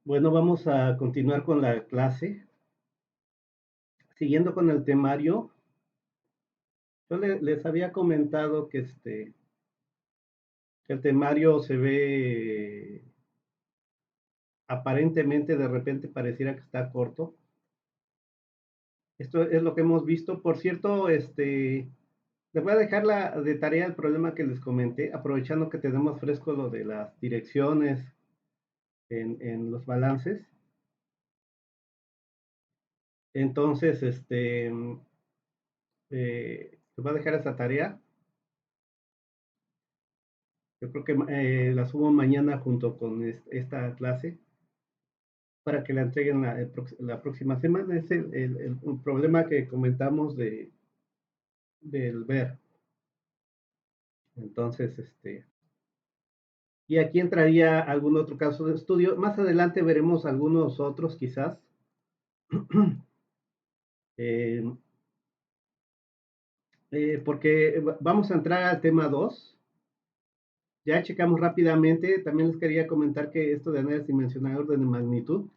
Bueno, vamos a continuar con la clase. Siguiendo con el temario, yo les había comentado que el temario se ve aparentemente, de repente pareciera que está corto. Esto es lo que hemos visto. Por cierto, les voy a dejar de tarea el problema que les comenté, aprovechando que tenemos fresco lo de las direcciones en los balances. Entonces, les voy a dejar esa tarea. Yo creo que la subo mañana junto con esta clase para que la entreguen la próxima semana. Es el problema que comentamos del ver. Entonces, y aquí entraría algún otro caso de estudio. Más adelante veremos algunos otros quizás. eh, Porque vamos a entrar al tema 2. Ya checamos rápidamente. También les quería comentar que esto de análisis dimensional de orden de magnitud,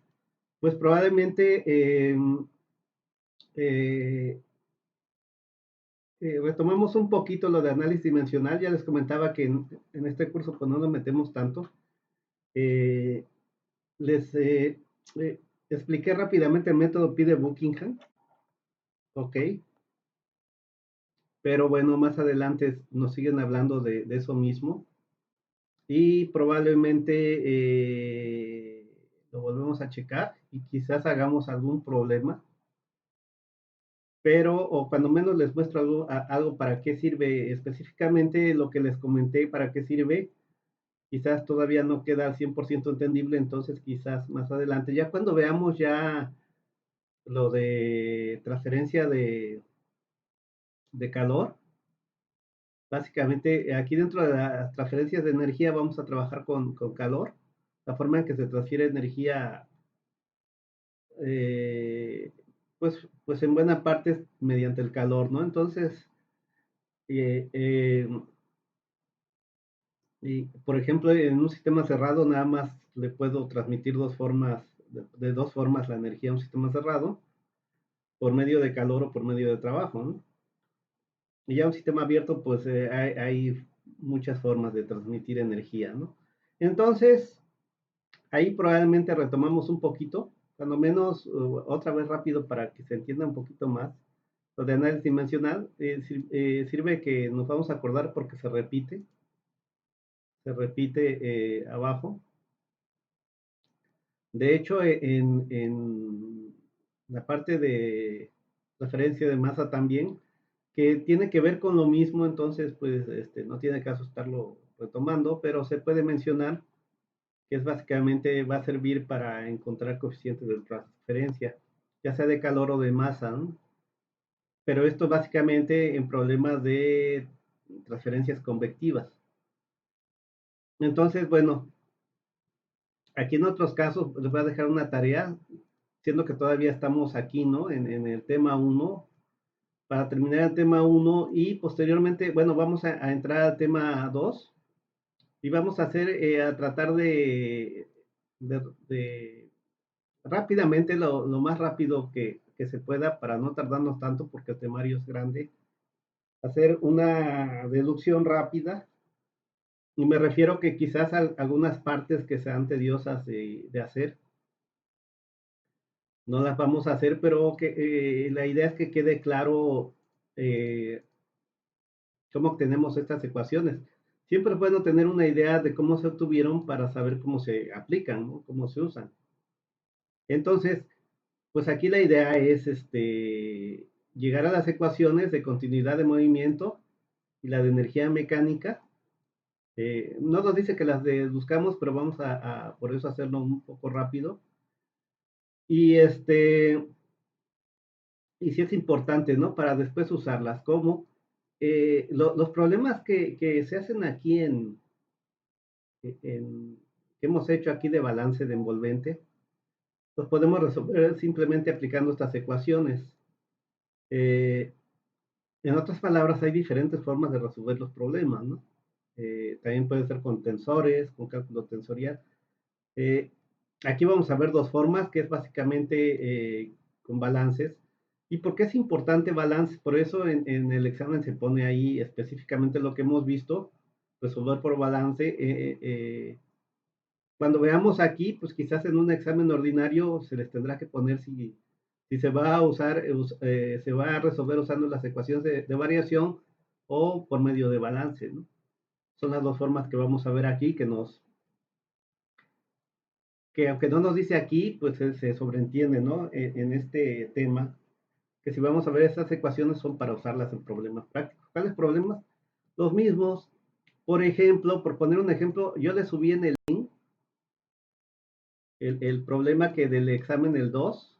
pues probablemente eh, retomamos un poquito lo de análisis dimensional. Ya les comentaba que en este curso pues no nos metemos tanto. Eh, les expliqué rápidamente el método Pi de Buckingham, ok, pero bueno, más adelante nos siguen hablando de eso mismo y probablemente lo volvemos a checar y quizás hagamos algún problema, pero o cuando menos les muestro algo para qué sirve específicamente lo que les comenté, para qué sirve. Quizás todavía no queda 100% entendible, entonces quizás más adelante, ya cuando veamos ya lo de transferencia de calor, básicamente aquí dentro de las transferencias de energía vamos a trabajar con calor, la forma en que se transfiere energía, eh, pues en buena parte es mediante el calor, ¿no? Entonces, eh, eh, y por ejemplo, en un sistema cerrado nada más le puedo transmitir de dos formas la energía a un sistema cerrado, por medio de calor o por medio de trabajo, ¿no? Y ya un sistema abierto, pues hay muchas formas de transmitir energía, ¿no? Entonces, ahí probablemente retomamos un poquito, cuando menos otra vez rápido para que se entienda un poquito más. Lo de análisis dimensional sirve que nos vamos a acordar porque se repite abajo. De hecho, en la parte de referencia de masa también, que tiene que ver con lo mismo, entonces pues no tiene caso estarlo retomando, pero se puede mencionar que es básicamente va a servir para encontrar coeficientes de transferencia, ya sea de calor o de masa, ¿no? Pero esto básicamente en problemas de transferencias convectivas. Entonces, bueno, aquí en otros casos les voy a dejar una tarea, siendo que todavía estamos aquí, ¿no? En el tema uno, para terminar el tema uno y posteriormente, bueno, vamos a entrar al tema 2 y vamos a a tratar de rápidamente, lo más rápido que se pueda para no tardarnos tanto porque el temario es grande, hacer una deducción rápida. Y me refiero que quizás algunas partes que sean tediosas de hacer, no las vamos a hacer, pero que la idea es que quede claro eh, cómo obtenemos estas ecuaciones. Siempre es bueno tener una idea de cómo se obtuvieron para saber cómo se aplican, ¿no? Cómo se usan. Entonces, pues aquí la idea es llegar a las ecuaciones de continuidad de movimiento y la de energía mecánica. No nos dice que las deduzcamos, pero vamos por eso hacerlo un poco rápido. Y y sí es importante, ¿no? Para después usarlas, como los problemas que se hacen aquí en, que hemos hecho aquí de balance de envolvente, los podemos resolver simplemente aplicando estas ecuaciones. Eh, en otras palabras, hay diferentes formas de resolver los problemas, ¿no? También puede ser con tensores, con cálculo tensorial. Eh, Aquí vamos a ver dos formas, que es básicamente con balances. ¿Y por qué es importante balance? Por eso en el examen se pone ahí específicamente lo que hemos visto, resolver por balance. Cuando veamos aquí, pues quizás en un examen ordinario se les tendrá que poner si se va a usar, se va a resolver usando las ecuaciones de variación o por medio de balance, ¿no? Son las dos formas que vamos a ver aquí que aunque no nos dice aquí, pues se sobreentiende, ¿no? En este tema, que si vamos a ver estas ecuaciones son para usarlas en problemas prácticos. ¿Cuáles problemas? Los mismos. Por ejemplo, por poner un ejemplo, yo le subí en el link el problema que del examen el 2,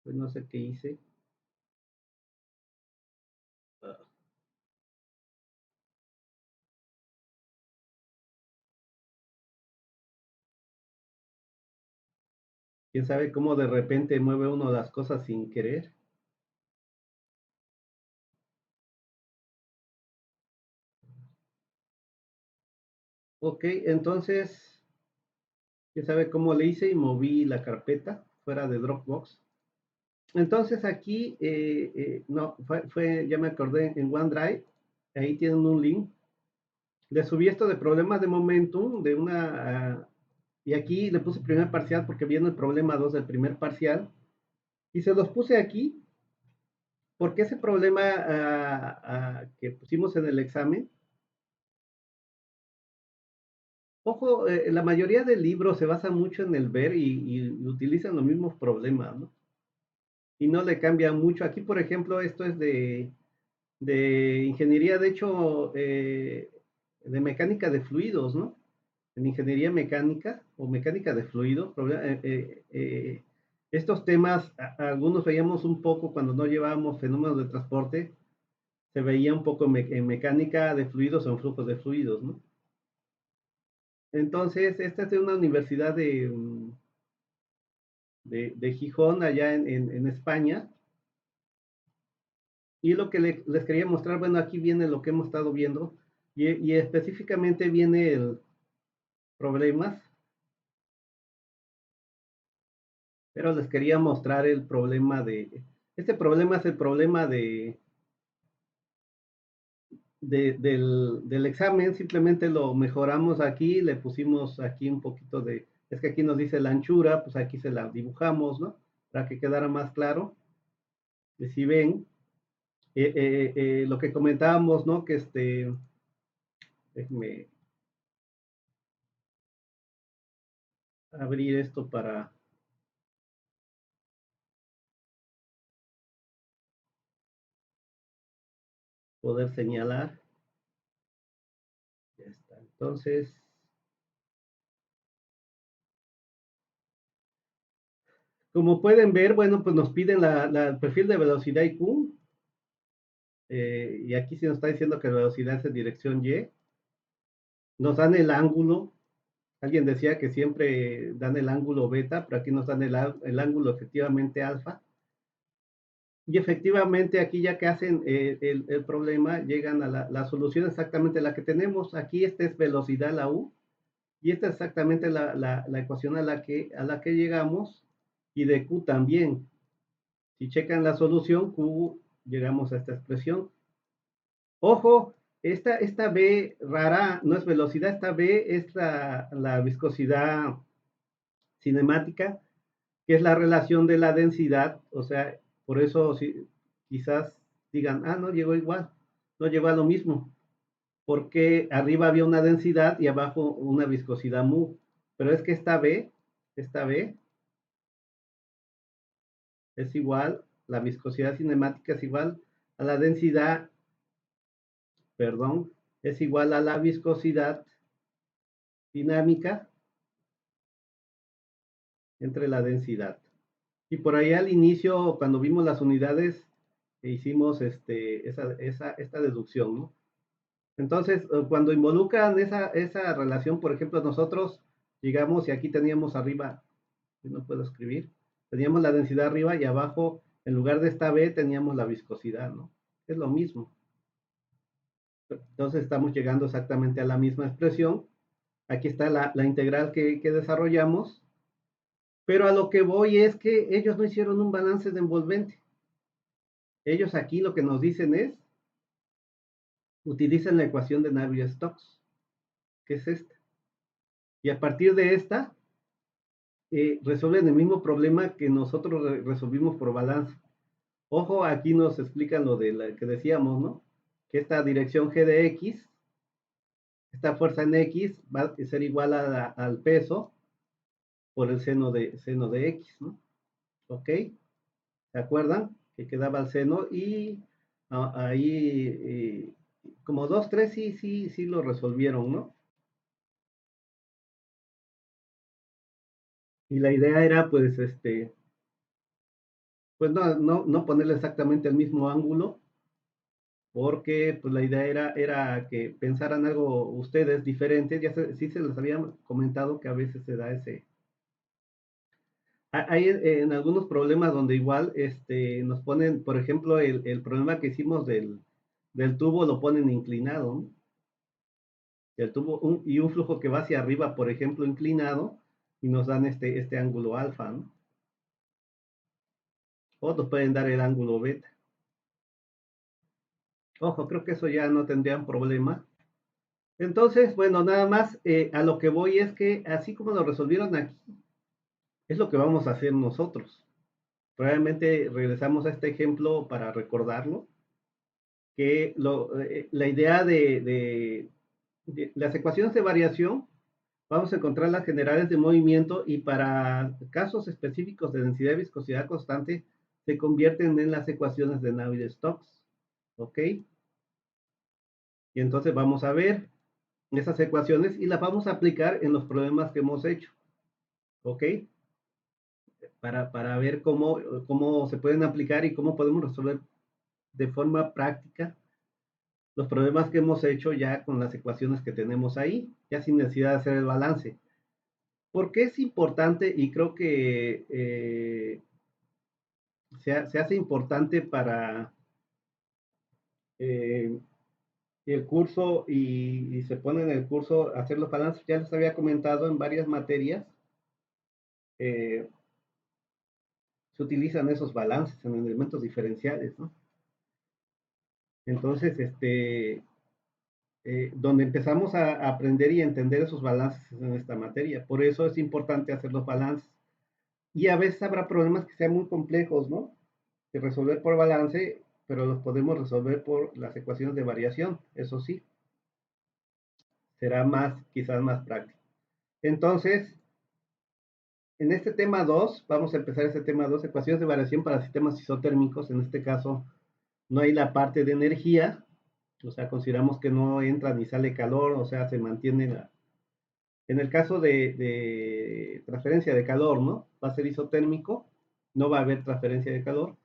pues no sé qué hice. Quién sabe cómo de repente mueve uno las cosas sin querer. Ok, entonces, quién sabe cómo le hice y moví la carpeta fuera de Dropbox. Entonces aquí, no, ya me acordé, en OneDrive, ahí tienen un link. Le subí esto de problemas de momentum, y aquí le puse primer parcial porque viene el problema 2 del primer parcial. Y se los puse aquí porque ese problema que pusimos en el examen, ojo, la mayoría del libro se basa mucho en el ver y utilizan los mismos problemas, ¿no? Y no le cambia mucho. Aquí, por ejemplo, esto es de ingeniería, de hecho, de mecánica de fluidos, ¿no? En ingeniería mecánica o mecánica de fluido, estos temas, algunos veíamos un poco cuando no llevábamos fenómenos de transporte, se veía un poco en mecánica de fluidos o en flujos de fluidos, ¿no? Entonces, esta es de una universidad de Gijón, allá en España, y lo que les quería mostrar, bueno, aquí viene lo que hemos estado viendo, y específicamente viene el problemas, pero les quería mostrar el problema este problema es el problema del examen, simplemente lo mejoramos aquí, le pusimos aquí un poquito es que aquí nos dice la anchura, pues aquí se la dibujamos, ¿no? Para que quedara más claro. Y si ven, lo que comentábamos, ¿no? Que déjenme abrir esto para poder señalar. Ya está. Entonces, como pueden ver, bueno, pues nos piden el perfil de velocidad IQ, y aquí sí nos está diciendo que la velocidad es en dirección Y. Nos dan el ángulo. Alguien decía que siempre dan el ángulo beta, pero aquí nos dan el ángulo efectivamente alfa. Y efectivamente aquí ya que hacen el problema, llegan a la solución exactamente la que tenemos. Aquí esta es velocidad, la U, y esta es exactamente la ecuación a la que llegamos, y de Q también. Si checan la solución, Q, llegamos a esta expresión. Ojo, esta B rara no es velocidad, esta B es la viscosidad cinemática, que es la relación de la densidad, o sea, por eso si, quizás digan, no llegó igual, no llegó a lo mismo, porque arriba había una densidad y abajo una viscosidad mu, pero es que esta B es igual, la viscosidad cinemática es igual a la densidad, perdón, es igual a la viscosidad dinámica entre la densidad. Y por ahí al inicio, cuando vimos las unidades, hicimos esta deducción, ¿no? Entonces, cuando involucran esa relación, por ejemplo, nosotros llegamos y aquí teníamos arriba, yo no puedo escribir, teníamos la densidad arriba y abajo, en lugar de esta B, teníamos la viscosidad, ¿no? Es lo mismo. Entonces estamos llegando exactamente a la misma expresión. aquí está la integral que desarrollamos, pero a lo que voy es que ellos no hicieron un balance de envolvente. Ellos aquí lo que nos dicen es, utilizan la ecuación de Navier-Stokes, que es esta. Y a partir de esta, resuelven el mismo problema que nosotros resolvimos por balance. Ojo, aquí nos explican lo de la que decíamos, ¿no? Que esta dirección G de X, esta fuerza en X va a ser igual al peso por el seno de X, ¿no? ¿Ok? ¿Se acuerdan? Que quedaba el seno y ahí como dos, tres, sí lo resolvieron, ¿no? Y la idea era, pues, pues no ponerle exactamente el mismo ángulo, porque pues la idea era que pensaran algo ustedes diferente. Sí se les había comentado que a veces se da ese. Hay en algunos problemas donde igual nos ponen, por ejemplo, el problema que hicimos del tubo lo ponen inclinado, ¿no? El tubo y un flujo que va hacia arriba, por ejemplo, inclinado, y nos dan este ángulo alfa, ¿no? O nos pueden dar el ángulo beta. Ojo, creo que eso ya no tendrían problema. Entonces, bueno, nada más a lo que voy es que así como lo resolvieron aquí, es lo que vamos a hacer nosotros. Realmente regresamos a este ejemplo para recordarlo, que la idea de las ecuaciones de variación, vamos a encontrar las generales de movimiento y para casos específicos de densidad y viscosidad constante se convierten en las ecuaciones de Navier-Stokes. ¿Ok? Y entonces vamos a ver esas ecuaciones y las vamos a aplicar en los problemas que hemos hecho. ¿Ok? Para ver cómo se pueden aplicar y cómo podemos resolver de forma práctica los problemas que hemos hecho ya con las ecuaciones que tenemos ahí, ya sin necesidad de hacer el balance. ¿Por qué es importante? Y creo que se hace importante para eh, el curso y se pone en el curso hacer los balances. Ya les había comentado en varias materias, eh, se utilizan esos balances en elementos diferenciales, ¿no? Entonces, donde empezamos a aprender y a entender esos balances en esta materia. Por eso es importante hacer los balances. Y a veces habrá problemas que sean muy complejos, ¿no? De resolver por balance, pero los podemos resolver por las ecuaciones de variación. Eso sí, será quizás más práctico. Entonces, en este tema 2, vamos a empezar este tema 2, ecuaciones de variación para sistemas isotérmicos. En este caso, no hay la parte de energía, o sea, consideramos que no entra ni sale calor, o sea, se mantiene en el caso de transferencia de calor, ¿no? Va a ser isotérmico, no va a haber transferencia de calor.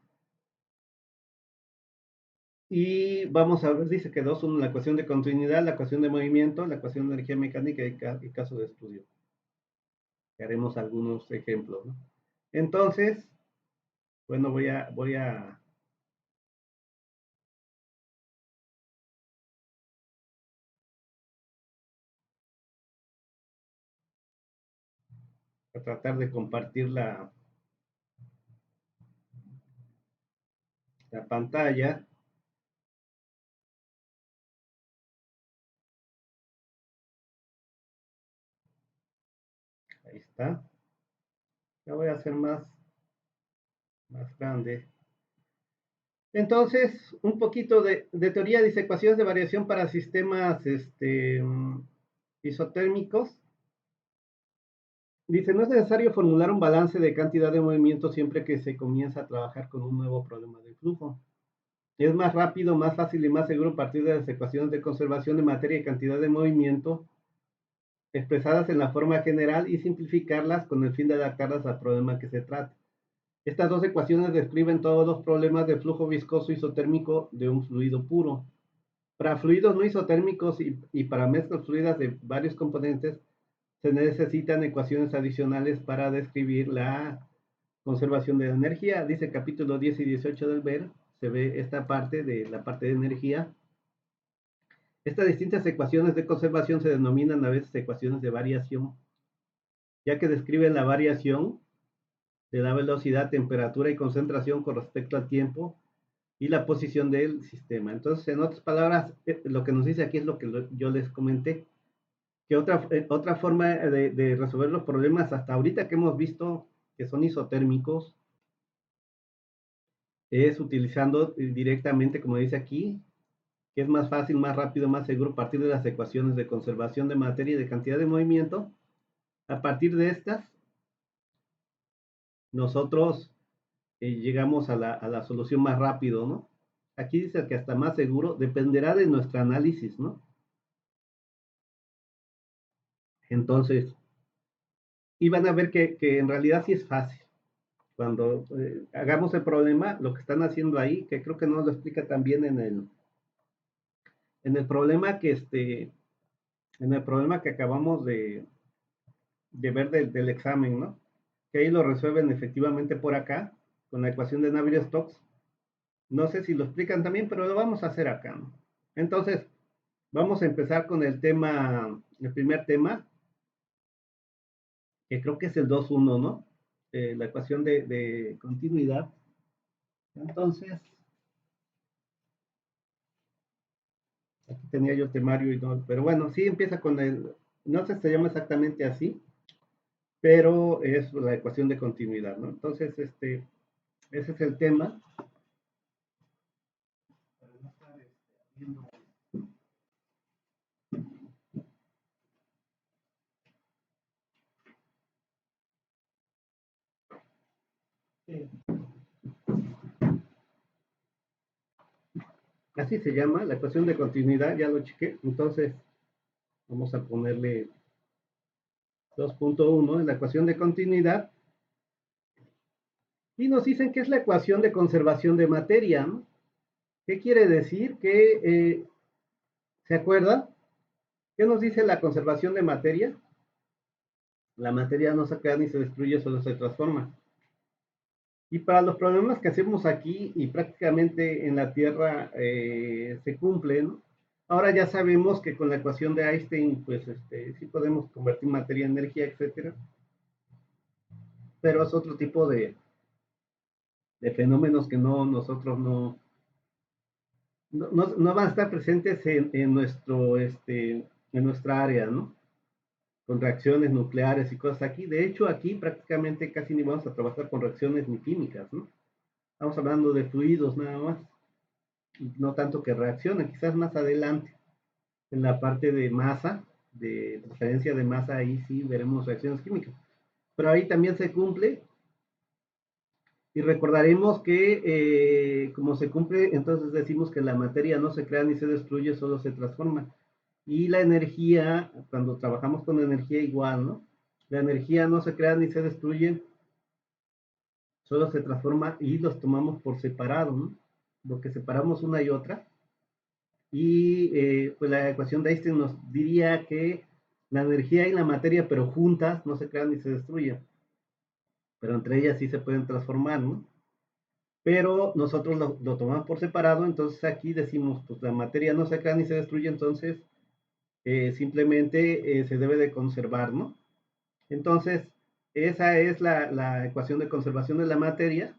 Y vamos a ver, dice que dos son la ecuación de continuidad, la ecuación de movimiento, la ecuación de energía mecánica y caso de estudio. Haremos algunos ejemplos, ¿no? Entonces, bueno, a tratar de compartir la pantalla. Ahí está. La voy a hacer más grande. Entonces, un poquito de teoría, dice ecuaciones de variación para sistemas isotérmicos. Dice, no es necesario formular un balance de cantidad de movimiento siempre que se comienza a trabajar con un nuevo problema de flujo. Es más rápido, más fácil y más seguro partir de las ecuaciones de conservación de materia y cantidad de movimiento expresadas en la forma general y simplificarlas con el fin de adaptarlas al problema que se trate. Estas dos ecuaciones describen todos los problemas de flujo viscoso isotérmico de un fluido puro. Para fluidos no isotérmicos y para mezclas fluidas de varios componentes, se necesitan ecuaciones adicionales para describir la conservación de la energía. Dice capítulo 10 y 18 del ver, se ve esta parte de la parte de energía. Estas distintas ecuaciones de conservación se denominan a veces ecuaciones de variación, ya que describen la variación de la velocidad, temperatura y concentración con respecto al tiempo y la posición del sistema. Entonces, en otras palabras, lo que nos dice aquí es lo que yo les comenté, que otra forma de resolver los problemas hasta ahorita que hemos visto que son isotérmicos es utilizando directamente, como dice aquí, que es más fácil, más rápido, más seguro partir de las ecuaciones de conservación de materia y de cantidad de movimiento. A partir de estas, nosotros llegamos a la solución más rápido, ¿no? Aquí dice que hasta más seguro dependerá de nuestro análisis, ¿no? Entonces, y van a ver que en realidad sí es fácil. Cuando hagamos el problema, lo que están haciendo ahí, que creo que no lo explica también en el problema en el problema que acabamos de ver del examen, ¿no? Que ahí lo resuelven efectivamente por acá, con la ecuación de Navier-Stokes. No sé si lo explican también, pero lo vamos a hacer acá, ¿no? Entonces, vamos a empezar con el tema, el primer tema, que creo que es el 2.1, ¿no? La ecuación de continuidad. Entonces, aquí tenía yo temario y todo, pero bueno, sí empieza con el, no sé si se llama exactamente así, pero es la ecuación de continuidad, ¿no? Entonces, ese es el tema. Así se llama, la ecuación de continuidad, ya lo chequé. Entonces, vamos a ponerle 2.1 en la ecuación de continuidad. Y nos dicen que es la ecuación de conservación de materia, ¿no? ¿Qué quiere decir? Que, ¿se acuerdan? ¿Qué nos dice la conservación de materia? La materia no se crea ni se destruye, solo se transforma. Y para los problemas que hacemos aquí y prácticamente en la Tierra se cumplen, ahora ya sabemos que con la ecuación de Einstein, pues sí podemos convertir materia en energía, etcétera, pero es otro tipo de fenómenos que nosotros no van a estar presentes en en nuestra área, ¿no? Con reacciones nucleares y cosas aquí. De hecho, aquí prácticamente casi ni vamos a trabajar con reacciones ni químicas, ¿no? Estamos hablando de fluidos nada más, no tanto que reaccionen, quizás más adelante, en la parte de masa, de transferencia de masa, ahí sí veremos reacciones químicas. Pero ahí también se cumple y recordaremos que como se cumple, entonces decimos que la materia no se crea ni se destruye, solo se transforma. Y la energía, cuando trabajamos con energía igual, ¿no? La energía no se crea ni se destruye, solo se transforma y los tomamos por separado, ¿no? Lo que separamos una y otra. Y pues la ecuación de Einstein nos diría que la energía y la materia, pero juntas, no se crean ni se destruyen. Pero entre ellas sí se pueden transformar, ¿no? Pero nosotros lo tomamos por separado, entonces aquí decimos, pues la materia no se crea ni se destruye, entonces simplemente se debe de conservar, ¿no? Entonces, esa es la ecuación de conservación de la materia.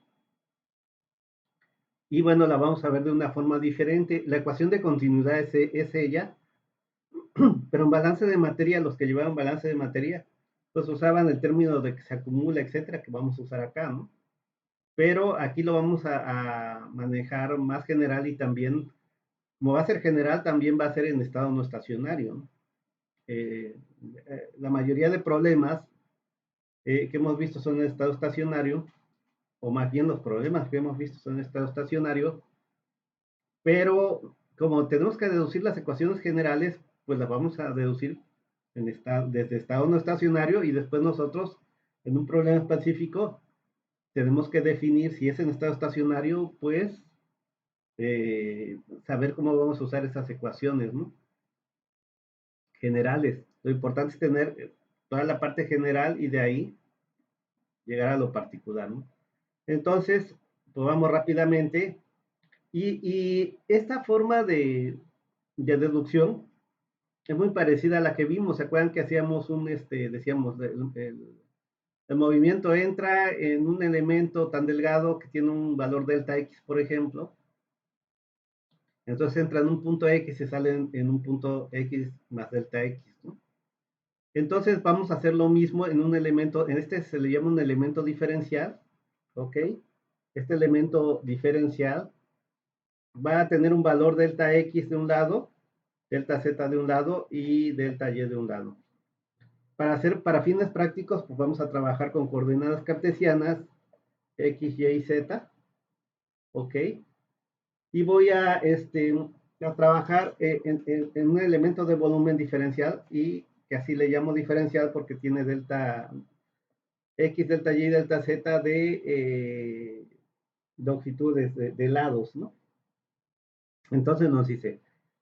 Y bueno, la vamos a ver de una forma diferente. La ecuación de continuidad es ella, pero en balance de materia, los que llevaban balance de materia, pues usaban el término de que se acumula, etcétera, que vamos a usar acá, ¿no? Pero aquí lo vamos a manejar más general y también, como va a ser general, también va a ser en estado no estacionario, ¿no? La mayoría de problemas que hemos visto son en estado estacionario, o más bien los problemas que hemos visto son en estado estacionario, pero como tenemos que deducir las ecuaciones generales, pues las vamos a deducir desde estado no estacionario y después nosotros, en un problema específico, tenemos que definir si es en estado estacionario, pues saber cómo vamos a usar esas ecuaciones, ¿no? Generales. Lo importante es tener toda la parte general y de ahí llegar a lo particular, ¿no? Entonces, pues vamos rápidamente. Y esta forma de deducción es muy parecida a la que vimos. ¿Se acuerdan que hacíamos decíamos, el movimiento entra en un elemento tan delgado que tiene un valor delta X, por ejemplo? Entonces entra en un punto X y sale en un punto X más delta X, ¿no? Entonces vamos a hacer lo mismo en un elemento, en este se le llama un elemento diferencial, ¿ok? Este elemento diferencial va a tener un valor delta X de un lado, delta Z de un lado y delta Y de un lado. Para fines prácticos, pues vamos a trabajar con coordenadas cartesianas X, Y y Z, ¿ok? Y voy a trabajar en un elemento de volumen diferencial y que así le llamo diferencial porque tiene delta X, delta Y, delta Z de longitudes, de lados, ¿no? Entonces nos dice,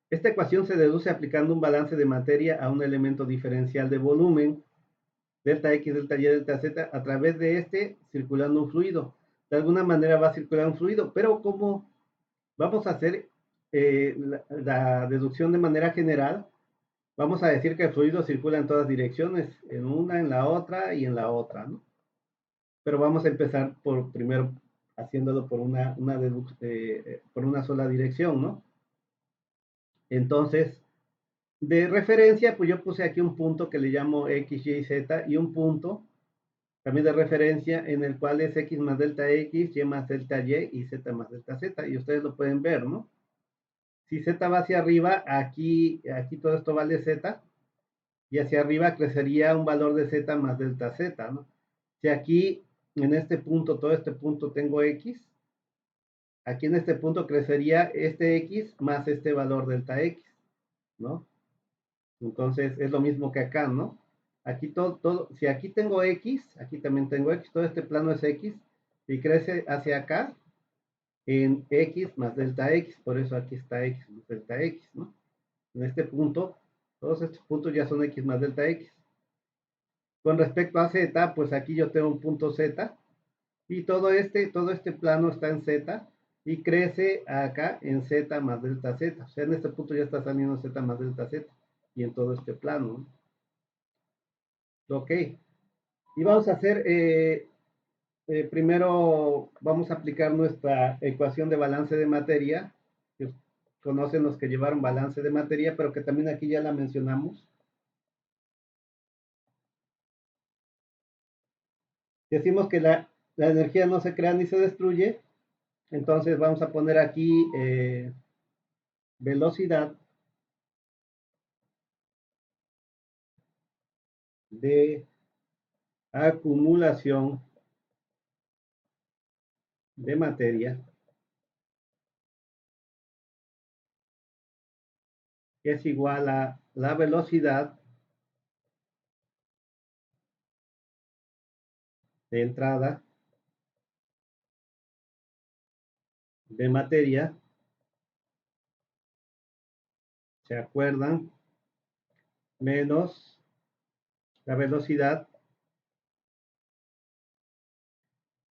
esta ecuación se deduce aplicando un balance de materia a un elemento diferencial de volumen, delta X, delta Y, delta Z, a través de circulando un fluido. De alguna manera va a circular un fluido, pero como vamos a hacer la deducción de manera general, vamos a decir que el fluido circula en todas direcciones, en una, en la otra y en la otra, ¿no? Pero vamos a empezar primero haciéndolo por una sola dirección, ¿no? Entonces, de referencia, pues yo puse aquí un punto que le llamo X, Y, Z y un punto también de referencia en el cual es X más delta X, Y más delta Y Z más delta Z. Y ustedes lo pueden ver, ¿no? Si Z va hacia arriba, aquí todo esto vale Z. Y hacia arriba crecería un valor de Z más delta Z, ¿no? Si aquí en este punto, todo este punto tengo X, aquí en este punto crecería este X más este valor delta X, ¿no? Entonces es lo mismo que acá, ¿no? Aquí si aquí tengo X, aquí también tengo X, todo este plano es X y crece hacia acá en X más delta X, por eso aquí está X más delta X, ¿no? En este punto, todos estos puntos ya son X más delta X. Con respecto a Z, pues aquí yo tengo un punto Z y todo este plano está en Z y crece acá en Z más delta Z. O sea, en este punto ya está saliendo Z más delta Z y en todo este plano, ¿no? Ok. Y vamos a hacer, primero vamos a aplicar nuestra ecuación de balance de materia, que conocen los que llevaron balance de materia, pero que también aquí ya la mencionamos. Decimos que la energía no se crea ni se destruye, entonces vamos a poner aquí velocidad de acumulación de materia que es igual a la velocidad de entrada de materia, ¿se acuerdan? Menos la velocidad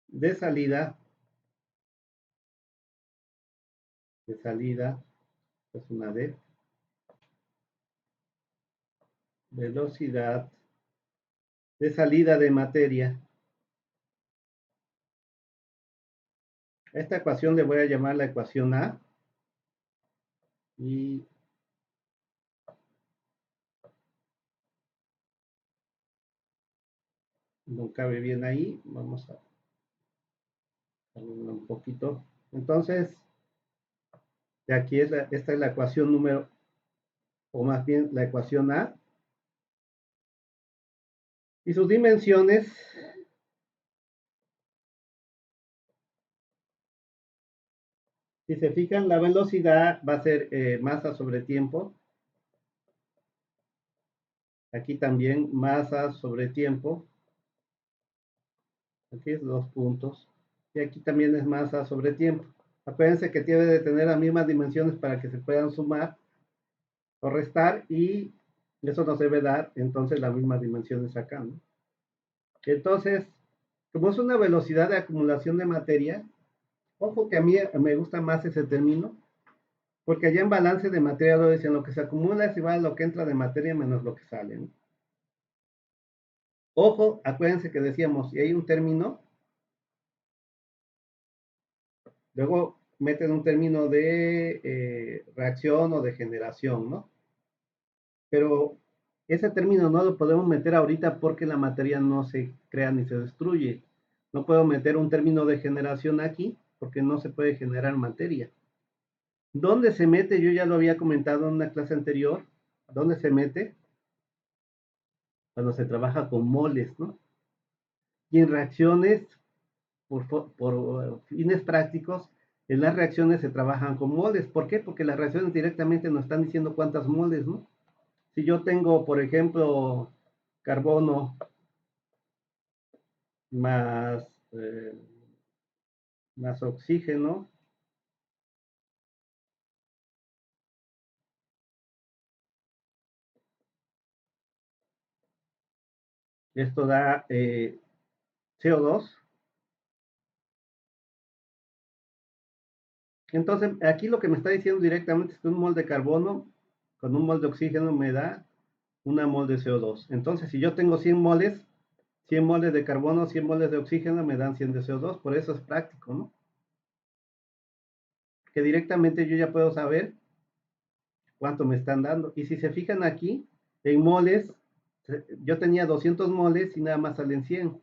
de salida, es una D, velocidad de salida de materia. Esta ecuación le voy a llamar la ecuación A y no cabe bien ahí, vamos a ponerlo un poquito. Entonces, de aquí esta es la ecuación número, o más bien la ecuación A, y sus dimensiones, si se fijan, la velocidad va a ser masa sobre tiempo. Aquí también masa sobre tiempo. Aquí es 2 puntos. Y aquí también es masa sobre tiempo. Acuérdense que tiene de tener las mismas dimensiones para que se puedan sumar o restar y eso nos debe dar entonces las mismas dimensiones acá, ¿no? Entonces, como es una velocidad de acumulación de materia, ojo que a mí me gusta más ese término, Porque allá en balance de materia lo dicen, lo que se acumula es igual a lo que entra de materia menos lo que sale, ¿no? Ojo, acuérdense que decíamos, si hay un término, luego meten un término de reacción o de generación, ¿no? Pero ese término no lo podemos meter ahorita porque la materia no se crea ni se destruye. No puedo meter un término de generación aquí porque no se puede generar materia. ¿Dónde se mete? Yo ya lo había comentado en una clase anterior. ¿Dónde se mete? Cuando se trabaja con moles, ¿no? Y en reacciones, por fines prácticos, en las reacciones se trabajan con moles. ¿Por qué? Porque las reacciones directamente nos están diciendo cuántas moles, ¿no? Si yo tengo, por ejemplo, carbono más, eh, más oxígeno, esto da CO2. Entonces, aquí lo que me está diciendo directamente es que un mol de carbono con un mol de oxígeno me da una mol de CO2. Entonces, si yo tengo 100 moles, 100 moles de carbono, 100 moles de oxígeno me dan 100 de CO2. Por eso es práctico, ¿no? Que directamente yo ya puedo saber cuánto me están dando. Y si se fijan aquí, en moles, yo tenía 200 moles y nada más salen 100.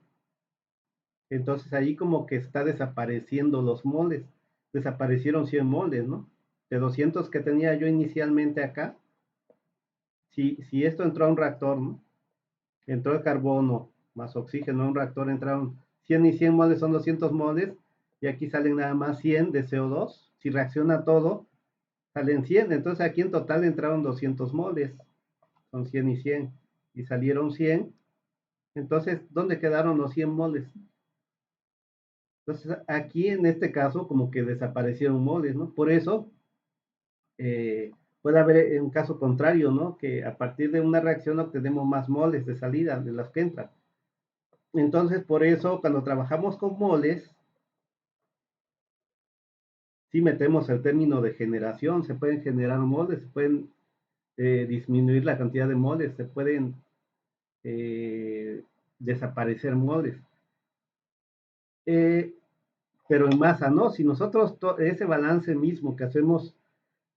Entonces ahí como que está desapareciendo los moles. Desaparecieron 100 moles, ¿no? De 200 que tenía yo inicialmente acá, si esto entró a un reactor, ¿no? Entró el carbono más oxígeno a un reactor, entraron 100 y 100 moles, son 200 moles, y aquí salen nada más 100 de CO2. Si reacciona todo, salen 100. Entonces aquí en total entraron 200 moles, son 100 y 100, y salieron 100. Entonces, ¿dónde quedaron los 100 moles? Entonces, aquí en este caso, como que desaparecieron moles, ¿no? Por eso, eh, puede haber un caso contrario, ¿no? Que a partir de una reacción obtenemos más moles de salida de las que entran. Entonces, por eso, cuando trabajamos con moles, sí metemos el término de generación, se pueden generar moles, se pueden disminuir la cantidad de moles, se pueden eh, desaparecer moles. Eh, pero en masa, ¿no? Si nosotros ese balance mismo que hacemos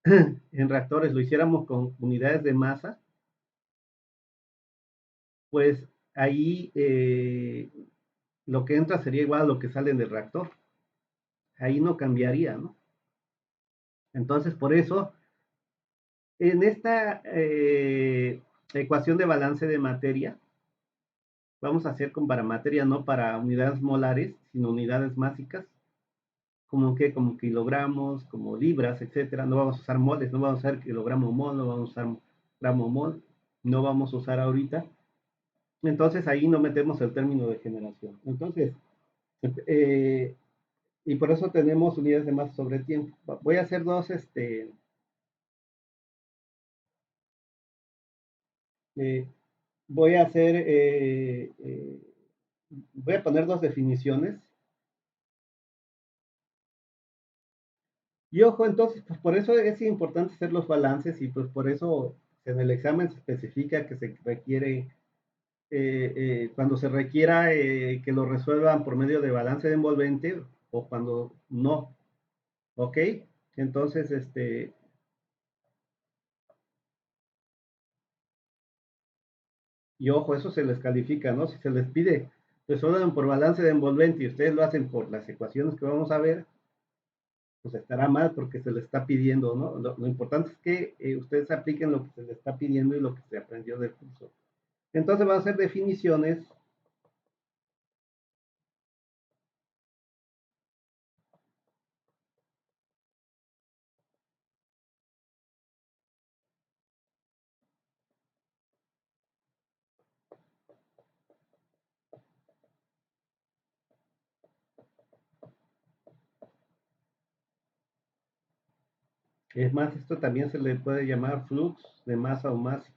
en reactores lo hiciéramos con unidades de masa, pues ahí lo que entra sería igual a lo que sale del reactor. Ahí no cambiaría, ¿no? Entonces, por eso, en esta ecuación de balance de materia, vamos a hacer para materia, no para unidades molares, sino unidades másicas, como kilogramos, como libras, etcétera. No vamos a usar moles, no vamos a usar kilogramo mol, no vamos a usar gramo mol, no vamos a usar ahorita. Entonces ahí no metemos el término de generación. Entonces, eh, y por eso tenemos unidades de masa sobre tiempo. Voy a hacer dos, eh, voy a hacer, voy a poner dos definiciones. Y ojo, entonces, pues por eso es importante hacer los balances y pues por eso en el examen se especifica que se requiere, cuando se requiera que lo resuelvan por medio de balance de envolvente o cuando no, ¿ok? Entonces, y ojo, eso se les califica, ¿no? Si se les pide, resuelvan por balance de envolvente y ustedes lo hacen por las ecuaciones que vamos a ver, pues estará mal porque se les está pidiendo, ¿no? Lo importante es que ustedes apliquen lo que se les está pidiendo y lo que se aprendió del curso. Entonces van a ser definiciones. Es más, esto también se le puede llamar flux de masa o masa.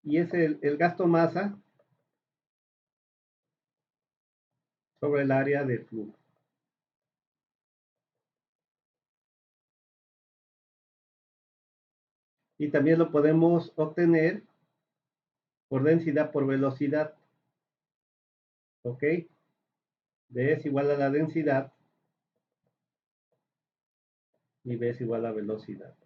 Y es el gasto masa sobre el área de flujo. Y también lo podemos obtener por densidad por velocidad. ¿Ok? D es igual a la densidad y V es igual a velocidad.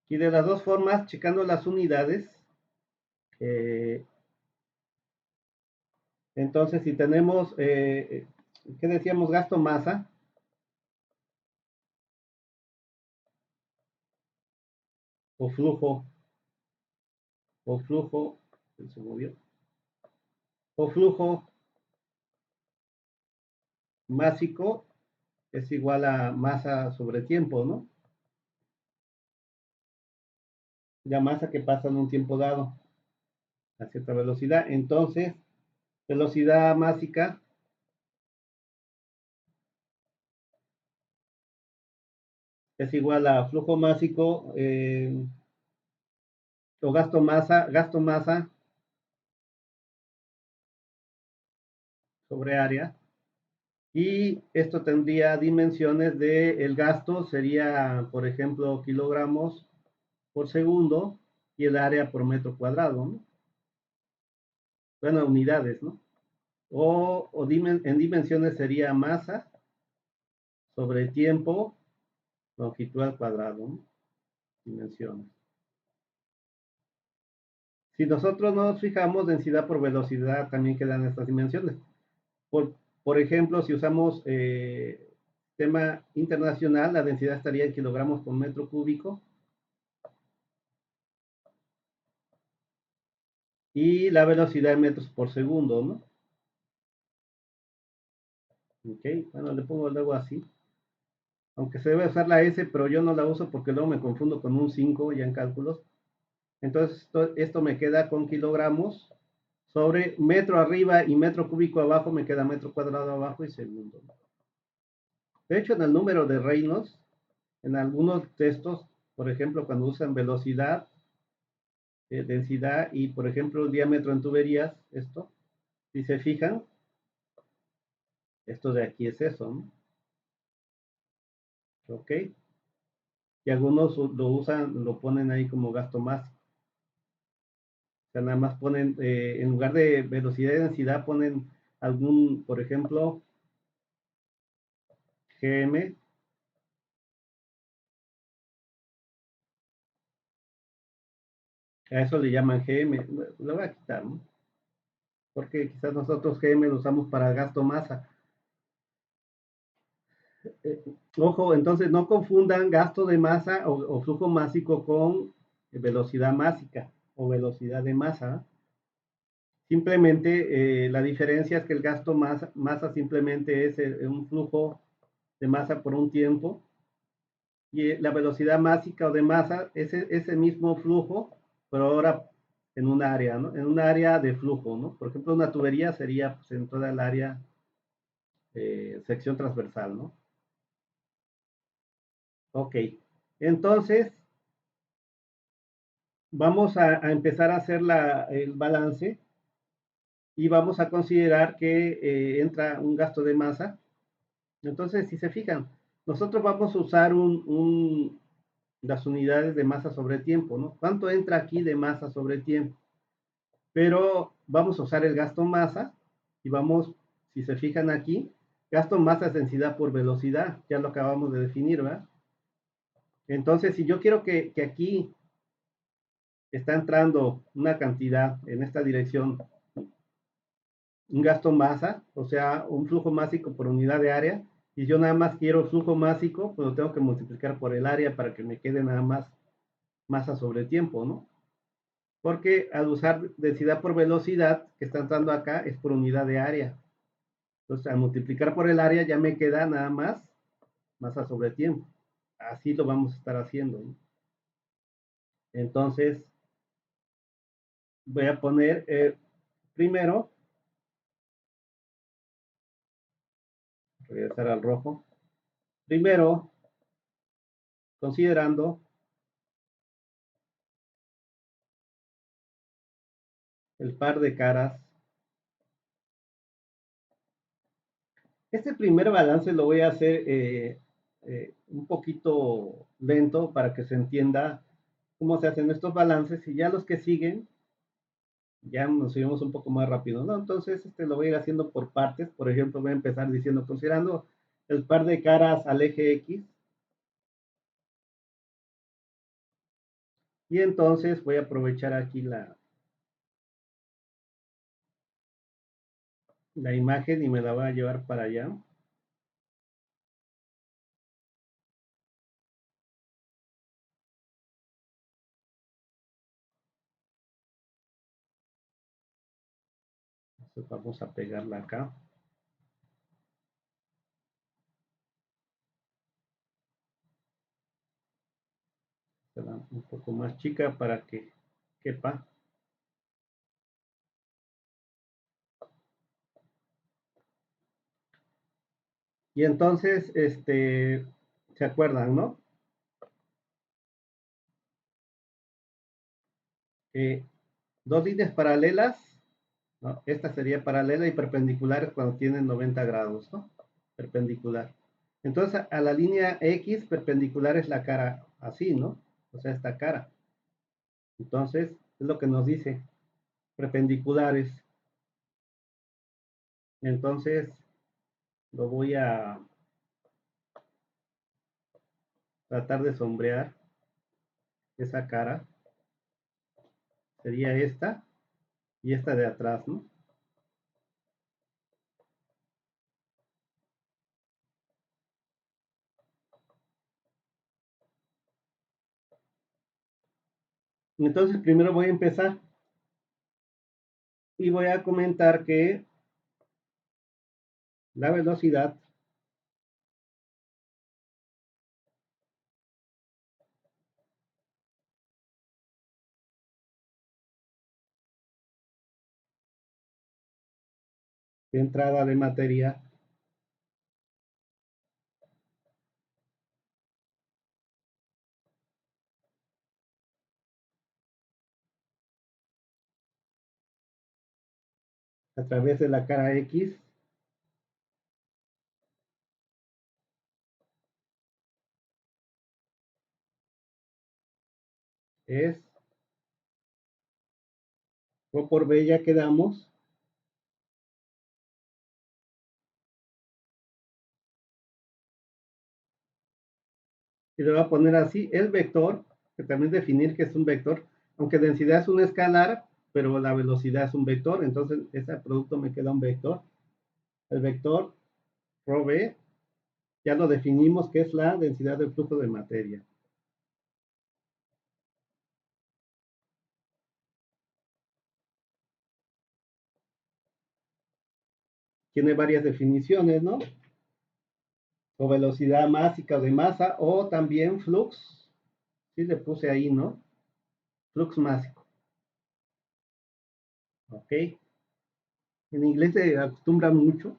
Y de las dos formas, checando las unidades, eh, entonces si tenemos, ¿qué decíamos? Gasto masa o flujo, se movió, o flujo másico es igual a masa sobre tiempo, ¿no? La masa que pasa en un tiempo dado a cierta velocidad. Entonces, velocidad másica es igual a flujo másico o gasto masa sobre área. Y esto tendría dimensiones de, el gasto sería, por ejemplo, kilogramos por segundo y el área por metro cuadrado, ¿no? Bueno, unidades, ¿no? En dimensiones sería masa sobre tiempo, longitud al cuadrado, ¿no? Dimensiones. Si nosotros nos fijamos, densidad por velocidad también quedan estas dimensiones. Por ejemplo, si usamos tema internacional, la densidad estaría en kilogramos por metro cúbico y la velocidad en metros por segundo, ¿no? Ok, bueno, le pongo luego así. Aunque se debe usar la S, pero yo no la uso porque luego me confundo con un 5 ya en cálculos. Entonces, esto me queda con kilogramos sobre metro arriba y metro cúbico abajo, me queda metro cuadrado abajo y segundo. De hecho, en el número de Reynolds, en algunos textos, por ejemplo, cuando usan velocidad, densidad y, por ejemplo, el diámetro en tuberías, esto, si se fijan, esto de aquí es eso, ¿no? ¿Ok? Y algunos lo usan, lo ponen ahí como gasto más. O sea, nada más ponen, en lugar de velocidad y densidad, ponen algún, por ejemplo, GM, a eso le llaman GM. Lo voy a quitar, ¿no? Porque quizás nosotros GM lo usamos para gasto masa. Eh, Ojo, entonces no confundan gasto de masa o flujo másico con velocidad másica o velocidad de masa. Simplemente la diferencia es que el gasto masa simplemente es un flujo de masa por un tiempo y la velocidad másica o de masa es ese mismo flujo, pero ahora en un área, ¿no? En un área de flujo, ¿no? Por ejemplo, una tubería sería pues, en toda el área sección transversal, ¿no? Ok, entonces vamos a empezar a hacer el balance y vamos a considerar que entra un gasto de masa. Entonces, si se fijan, nosotros vamos a usar las unidades de masa sobre tiempo, ¿no? ¿Cuánto entra aquí de masa sobre tiempo? Pero vamos a usar el gasto masa y vamos, si se fijan aquí, gasto masa es densidad por velocidad, ya lo acabamos de definir, ¿verdad? Entonces, si yo quiero que aquí está entrando una cantidad en esta dirección, un gasto masa, o sea, un flujo másico por unidad de área, y yo nada más quiero flujo másico, pues lo tengo que multiplicar por el área para que me quede nada más masa sobre tiempo, ¿no? Porque al usar densidad por velocidad, que está entrando acá, es por unidad de área. Entonces, al multiplicar por el área ya me queda nada más masa sobre tiempo. Así lo vamos a estar haciendo, ¿no? Entonces, voy a poner primero, regresar al rojo, primero, considerando el par de caras Este primer balance lo voy a hacer un poquito lento para que se entienda cómo se hacen estos balances y ya los que siguen ya nos subimos un poco más rápido, ¿no? Entonces, lo voy a ir haciendo por partes. Por ejemplo, voy a empezar diciendo, considerando el par de caras al eje X, y entonces voy a aprovechar aquí la imagen y me la voy a llevar para allá. Entonces vamos a pegarla acá. Será un poco más chica para que quepa. Y entonces, ¿se acuerdan, no? Eh, Dos líneas paralelas, ¿no? Esta sería paralela y perpendicular cuando tienen 90 grados, ¿no? Perpendicular. Entonces, a la línea X perpendicular es la cara así, ¿no? O sea, esta cara. Entonces, es lo que nos dice, perpendiculares. Entonces, lo voy a tratar de sombrear esa cara. Sería esta y esta de atrás, ¿no? Entonces, primero voy a empezar y voy a comentar que la velocidad de entrada de materia a través de la cara X es O por B ya quedamos, y le voy a poner así el vector, que también definir que es un vector, aunque densidad es un escalar, pero la velocidad es un vector, entonces ese producto me queda un vector. El vector ρ b ya lo definimos que es la densidad del flujo de materia. Tiene varias definiciones, ¿no? O velocidad másica o de masa, o también flux, sí le puse ahí, ¿no? Flux másico, ¿ok? En inglés se acostumbra mucho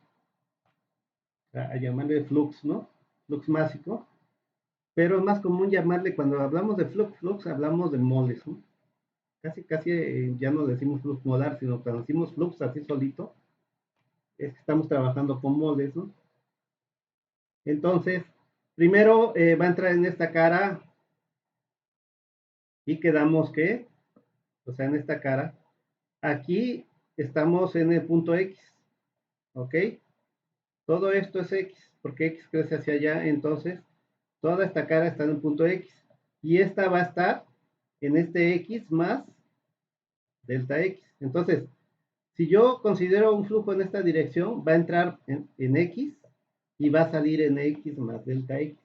a llamarle flux, ¿no? Flux másico, pero es más común llamarle, cuando hablamos de flux, hablamos de moles, ¿no? Casi ya no decimos flux molar, sino cuando decimos flux así solito, es que estamos trabajando con moles, ¿no? Entonces, primero va a entrar en esta cara y quedamos que, o sea, en esta cara, aquí estamos en el punto X, ¿ok? Todo esto es X, porque X crece hacia allá, entonces toda esta cara está en el punto X. Y esta va a estar en este X más delta X. Entonces, si yo considero un flujo en esta dirección, va a entrar en X y va a salir en X más delta X,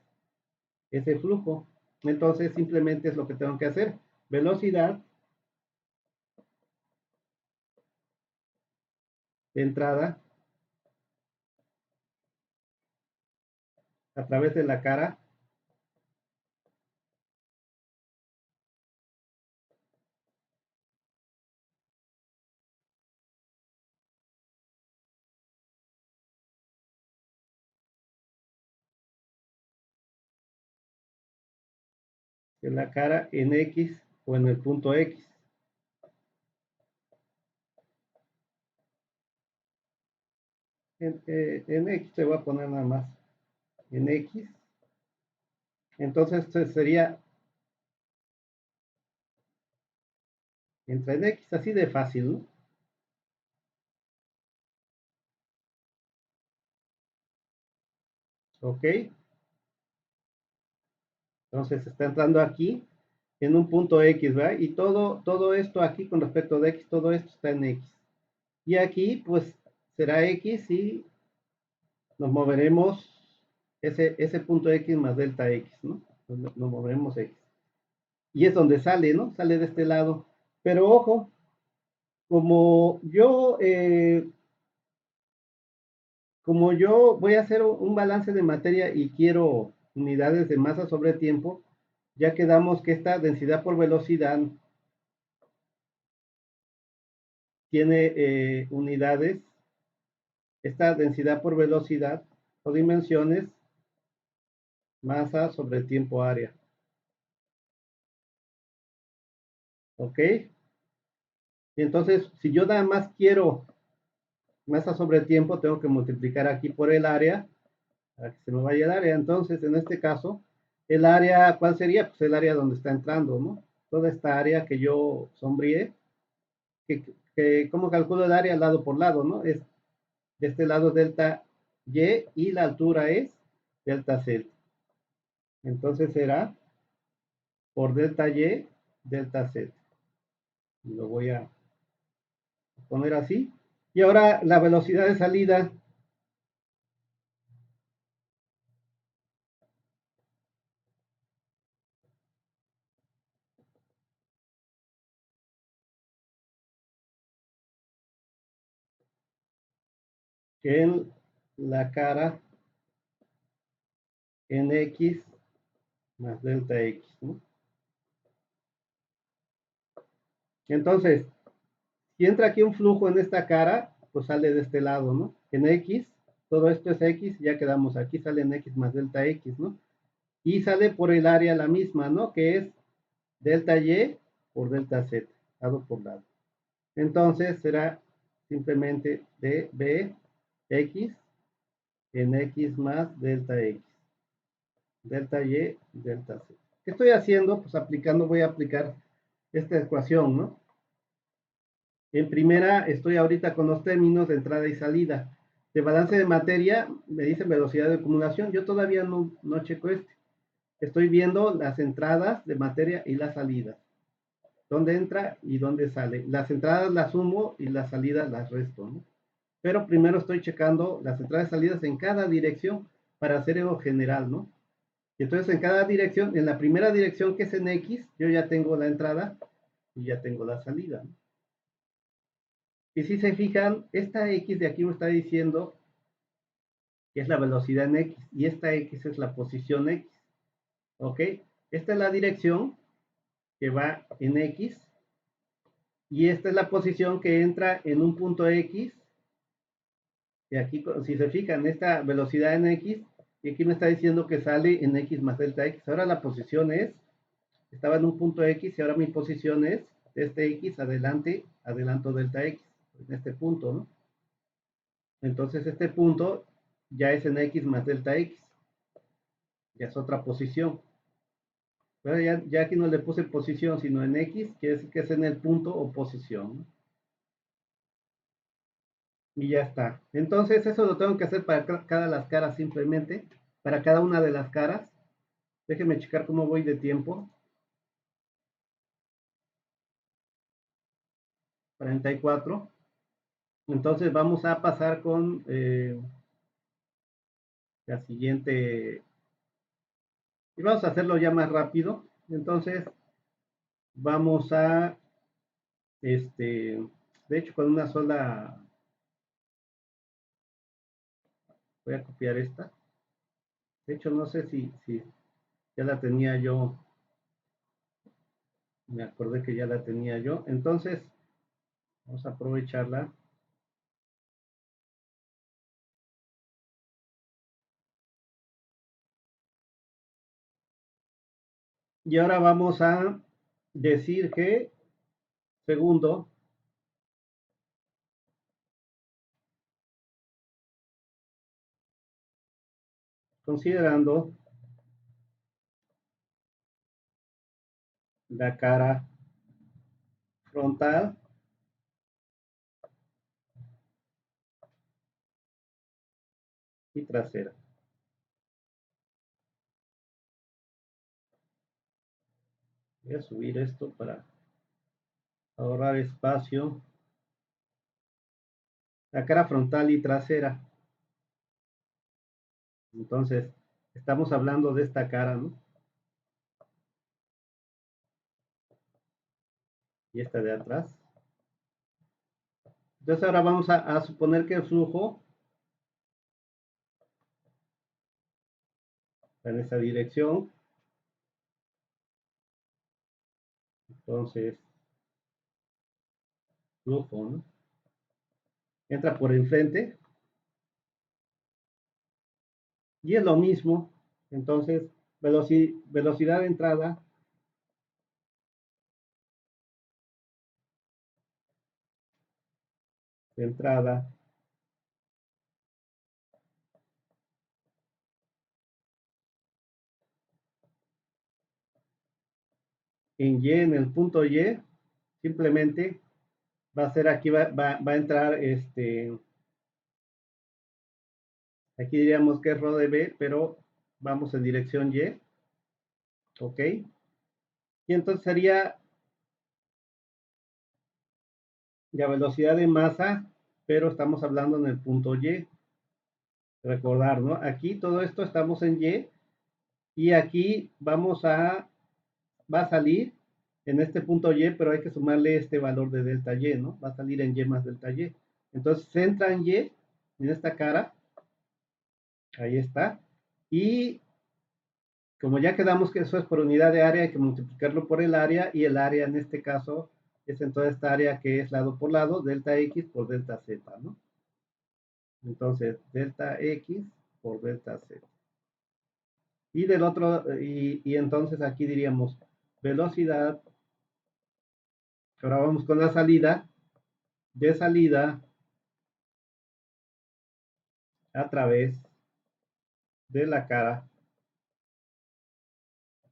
ese flujo. Entonces, simplemente es lo que tengo que hacer. Velocidad de entrada a través de la cara, en X o en el punto X. en X te voy a poner nada más. En X. Entonces sería entra en X, así de fácil, ¿no? Ok. Entonces está entrando aquí en un punto X, ¿verdad? Y todo esto aquí con respecto de X, todo esto está en X. Y aquí, pues, será X y nos moveremos ese punto X más delta X, ¿no? Nos moveremos X. Y es donde sale, ¿no? Sale de este lado. Pero ojo, como yo voy a hacer un balance de materia y quiero unidades de masa sobre tiempo, ya quedamos que esta densidad por velocidad tiene unidades, esta densidad por velocidad o dimensiones, masa sobre tiempo área. ¿Ok? Y entonces, si yo nada más quiero masa sobre tiempo, tengo que multiplicar aquí por el área, para que se me vaya el área. Entonces, en este caso, el área, ¿cuál sería? Pues el área donde está entrando, ¿no? Toda esta área que yo sombríe, ¿cómo calculo el área lado por lado, ¿no? Es de este lado delta Y y la altura es delta Z. Entonces será por delta Y, delta Z. Lo voy a poner así. Y ahora la velocidad de salida, que en la cara en X más delta X, ¿no? Entonces, si entra aquí un flujo en esta cara, pues sale de este lado, ¿no? En X, todo esto es X, ya quedamos aquí, sale en X más delta X, ¿no? Y sale por el área la misma, ¿no? Que es delta Y por delta Z, lado por lado. Entonces será simplemente dB X en X más delta X, delta Y, delta Z. ¿Qué estoy haciendo? Pues voy a aplicar esta ecuación, ¿no? En primera, estoy ahorita con los términos de entrada y salida. De balance de materia, me dicen velocidad de acumulación. Yo todavía no checo este. Estoy viendo las entradas de materia y las salidas. Dónde entra y dónde sale. Las entradas las sumo y las salidas las resto, ¿no? Pero primero estoy checando las entradas y salidas en cada dirección para hacer algo general, ¿no? Y entonces en cada dirección, en la primera dirección que es en X, yo ya tengo la entrada y ya tengo la salida, ¿no? Y si se fijan, esta X de aquí me está diciendo que es la velocidad en X y esta X es la posición X, ¿ok? Esta es la dirección que va en X y esta es la posición que entra en un punto X. Y aquí, si se fijan, esta velocidad en X, y aquí me está diciendo que sale en X más delta X. Ahora la posición estaba en un punto X y ahora mi posición es este X, adelanto delta X, en este punto, ¿no? Entonces este punto ya es en X más delta X, ya es otra posición. Pero ya aquí no le puse posición, sino en X, que es en el punto o posición, ¿no? Y ya está. Entonces eso lo tengo que hacer para cada las caras simplemente, para cada una de las caras. Déjenme checar cómo voy de tiempo. 44. Entonces vamos a pasar con la siguiente. Y vamos a hacerlo ya más rápido. Entonces vamos a, de hecho con una sola, voy a copiar esta. De hecho no sé si ya la tenía yo. Me acordé que ya la tenía yo. Entonces vamos a aprovecharla. Y ahora vamos a decir que segundo considerando la cara frontal y trasera. Voy a subir esto para ahorrar espacio. La cara frontal y trasera. Entonces, estamos hablando de esta cara, ¿no? Y esta de atrás. Entonces ahora vamos a suponer que el flujo está en esta dirección. Entonces, flujo, ¿no? Entra por enfrente y es lo mismo. Entonces, velocidad de entrada en Y, en el punto Y, simplemente va a ser aquí, va a entrar aquí diríamos que es rho de B, pero vamos en dirección Y, ¿ok? Y entonces sería la velocidad de masa, pero estamos hablando en el punto Y. Recordar, ¿no? Aquí todo esto estamos en y aquí va a salir en este punto Y, pero hay que sumarle este valor de delta Y, ¿no? Va a salir en Y más delta Y. Entonces se entra en Y, en esta cara, ahí está, y como ya quedamos que eso es por unidad de área, hay que multiplicarlo por el área, y el área en este caso es en toda esta área que es lado por lado, delta X por delta Z, ¿no? Entonces, delta X por delta Z. Y del otro, y entonces aquí diríamos velocidad, ahora vamos con la salida, de salida a través de la cara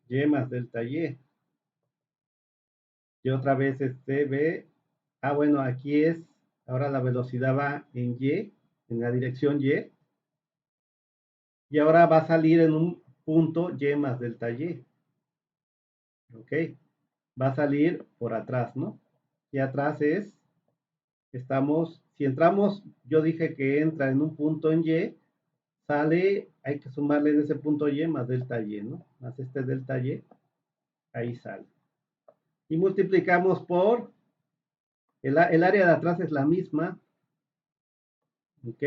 Y más delta Y. Y otra vez este B, bueno, aquí es, ahora la velocidad va en Y, en la dirección y ahora va a salir en un punto Y más delta Y. ¿Ok? Va a salir por atrás, ¿no? Y atrás si entramos, yo dije que entra en un punto en Y, sale, hay que sumarle en ese punto Y más delta Y, ¿no? Más este delta Y, ahí sale. Y multiplicamos por, el área de atrás es la misma, ¿ok?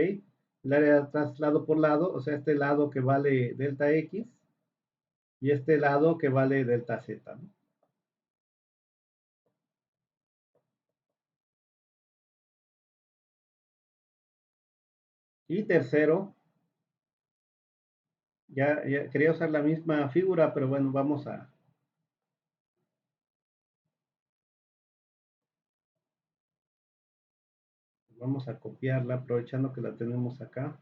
El área de atrás lado por lado, o sea, este lado que vale delta X y este lado que vale delta Z, ¿no? Y tercero, ya quería usar la misma figura, pero bueno, vamos a copiarla aprovechando que la tenemos acá.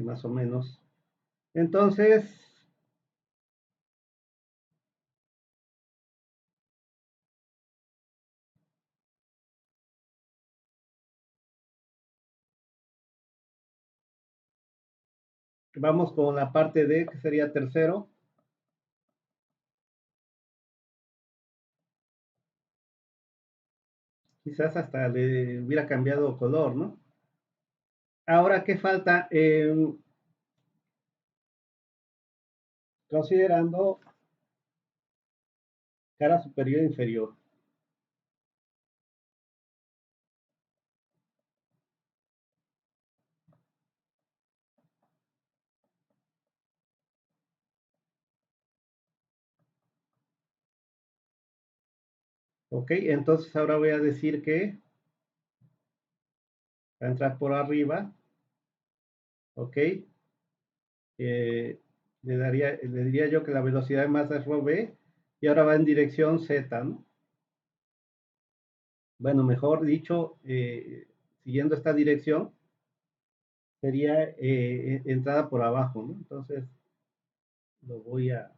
Más o menos. Entonces, vamos con la parte D, que sería tercero. Quizás hasta le hubiera cambiado color, ¿no? Ahora, ¿qué falta? Considerando cara superior e inferior. Ok, entonces ahora voy a decir que va a entrar por arriba, ok. Le diría yo que la velocidad de masa es rho v, y ahora va en dirección Z, ¿no? Bueno, mejor dicho, siguiendo esta dirección, sería entrada por abajo, ¿no? Entonces lo voy a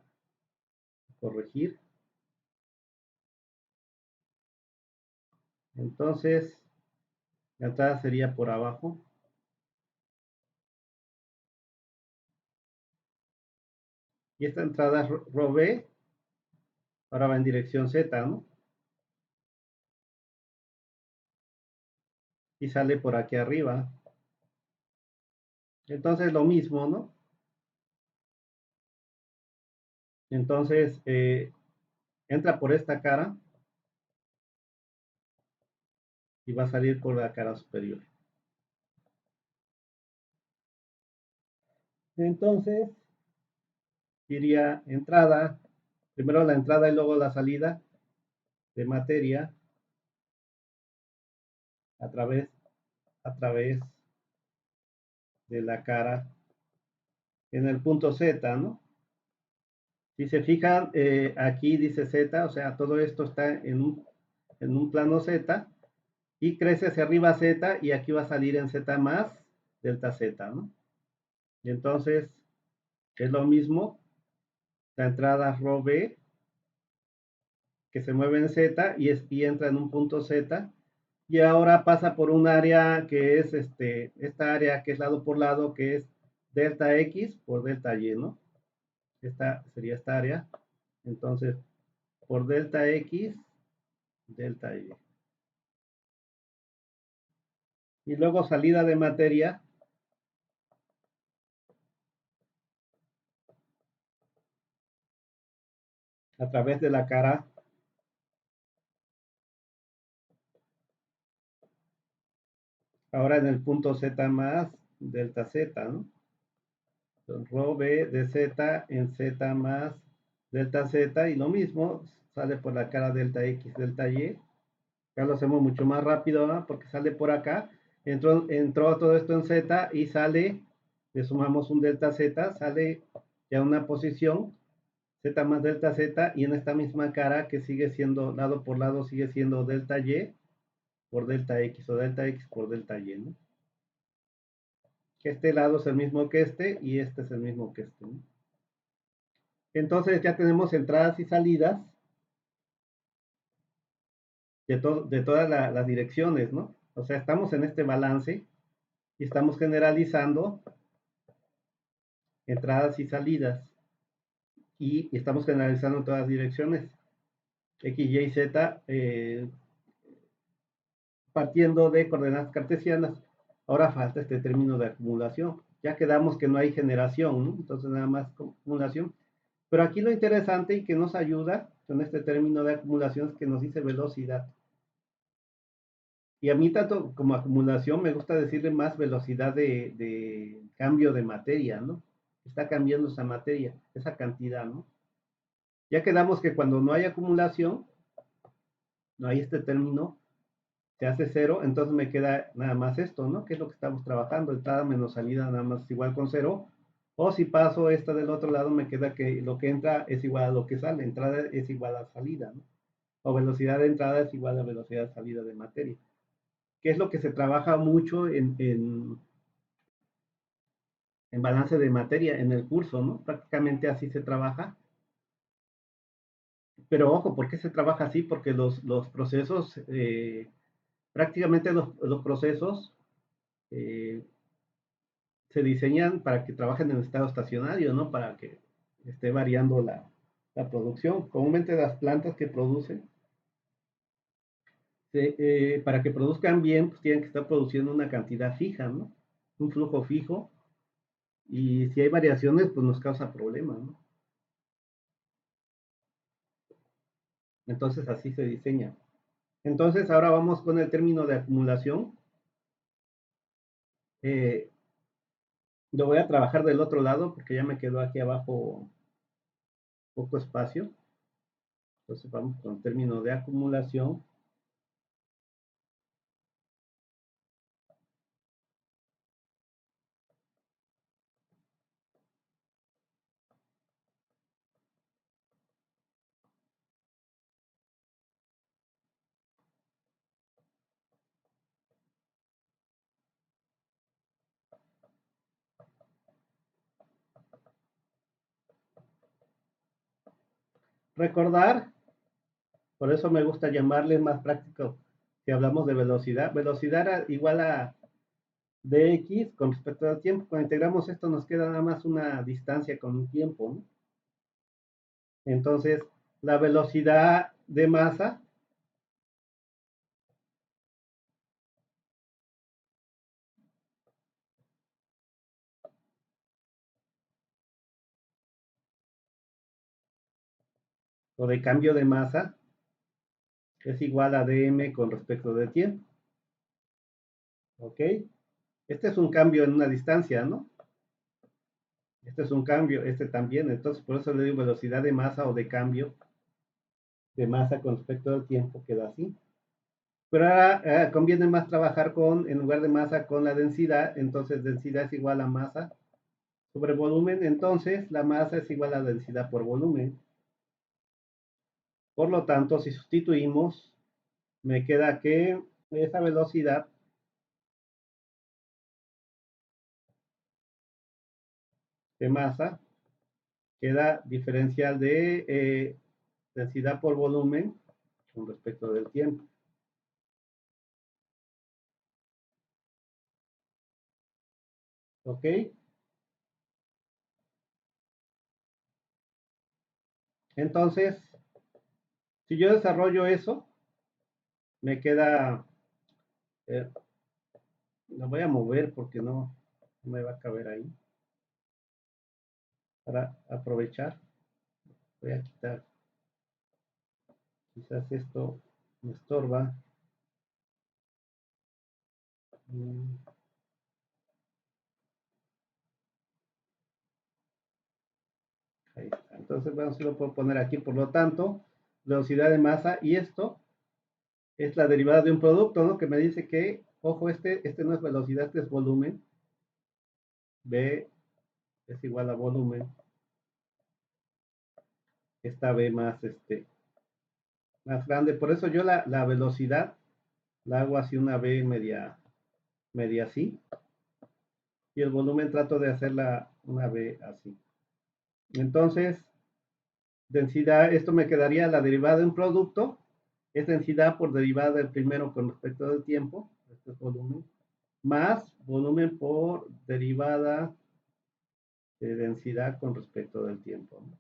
corregir. Entonces, la entrada sería por abajo. Y esta entrada rho B, ahora va en dirección Z, ¿no? Y sale por aquí arriba. Entonces lo mismo, ¿no? Entonces entra por esta cara y va a salir por la cara superior. Entonces iría entrada, primero la entrada y luego la salida de materia a través, a través de la cara en el punto Z, ¿no? Si se fijan, aquí dice Z, o sea, todo esto está en un plano Z y crece hacia arriba Z y aquí va a salir en Z más delta Z, ¿no? Y entonces es lo mismo, la entrada rho B que se mueve en Z y entra en un punto Z y ahora pasa por un área que es esta área que es lado por lado que es delta X por delta Y, ¿no? Esta sería esta área. Entonces, por delta X, delta Y. Y luego salida de materia a través de la cara, ahora en el punto Z más delta Z, ¿no? Entonces, rho B de Z en Z más delta Z y lo mismo, sale por la cara delta X, delta Y. Acá lo hacemos mucho más rápido, ¿no? Porque sale por acá, entró todo esto en Z y sale, le sumamos un delta Z, sale ya una posición Z más delta Z y en esta misma cara que sigue siendo lado por lado sigue siendo delta Y por delta X o delta X por delta Y, ¿no? Que este lado es el mismo que este y este es el mismo que este, ¿no? Entonces ya tenemos entradas y salidas de todas las direcciones, ¿no? O sea, estamos en este balance y estamos generalizando entradas y salidas y estamos generalizando en todas las direcciones, X, Y, Z, partiendo de coordenadas cartesianas. Ahora falta este término de acumulación. Ya quedamos que no hay generación, ¿no? Entonces nada más acumulación. Pero aquí lo interesante y que nos ayuda con este término de acumulación es que nos dice velocidad. Y a mí tanto como acumulación me gusta decirle más velocidad de cambio de materia, ¿no? Está cambiando esa materia, esa cantidad, ¿no? Ya quedamos que cuando no hay acumulación, no hay este término, se hace cero, entonces me queda nada más esto, ¿no? Que es lo que estamos trabajando, entrada menos salida nada más es igual con cero. O si paso esta del otro lado, me queda que lo que entra es igual a lo que sale, entrada es igual a salida, ¿no? O velocidad de entrada es igual a velocidad de salida de materia, que es lo que se trabaja mucho en balance de materia en el curso, ¿no? Prácticamente así se trabaja. Pero ojo, ¿por qué se trabaja así? Porque los procesos, prácticamente los procesos eh, se diseñan para que trabajen en estado estacionario, ¿no? Para que esté variando la producción. Comúnmente las plantas que producen, para que produzcan bien, pues tienen que estar produciendo una cantidad fija, ¿no? Un flujo fijo. Y si hay variaciones, pues nos causa problemas, ¿no? Entonces así se diseña. Entonces ahora vamos con el término de acumulación. Eh, lo voy a trabajar del otro lado porque ya me quedó aquí abajo poco espacio. Entonces vamos con el término de acumulación. recordar, por eso me gusta llamarle más práctico si hablamos de velocidad. Velocidad era igual a dx con respecto al tiempo. Cuando integramos esto nos queda nada más una distancia con un tiempo, ¿no? Entonces, la velocidad de masa o de cambio de masa es igual a dm con respecto del tiempo. ¿Ok? Este es un cambio en una distancia, ¿no? Este es un cambio, este también. Entonces, por eso le digo velocidad de masa o de cambio de masa con respecto al tiempo, queda así. Pero ahora conviene más trabajar con, en lugar de masa, con la densidad. Entonces, densidad es igual a masa sobre volumen. Entonces, la masa es igual a densidad por volumen. Por lo tanto, si sustituimos, me queda que esa velocidad de masa queda diferencial de densidad por volumen con respecto del tiempo. ¿Ok? Entonces, si yo desarrollo eso, me queda, eh, lo voy a mover porque no me va a caber ahí. Para aprovechar, voy a quitar, quizás esto me estorba. Ahí está. Entonces, bueno, sí lo puedo poner aquí. Por lo tanto, velocidad de masa y esto es la derivada de un producto, ¿no? Que me dice que, ojo, este no es velocidad, este es volumen. B es igual a volumen. Esta B más grande. Por eso yo la velocidad la hago así una B media así. Y el volumen trato de hacerla una B así. Entonces, densidad, esto me quedaría la derivada de un producto, es densidad por derivada del primero con respecto del tiempo, este es volumen, más volumen por derivada de densidad con respecto del tiempo, ¿no?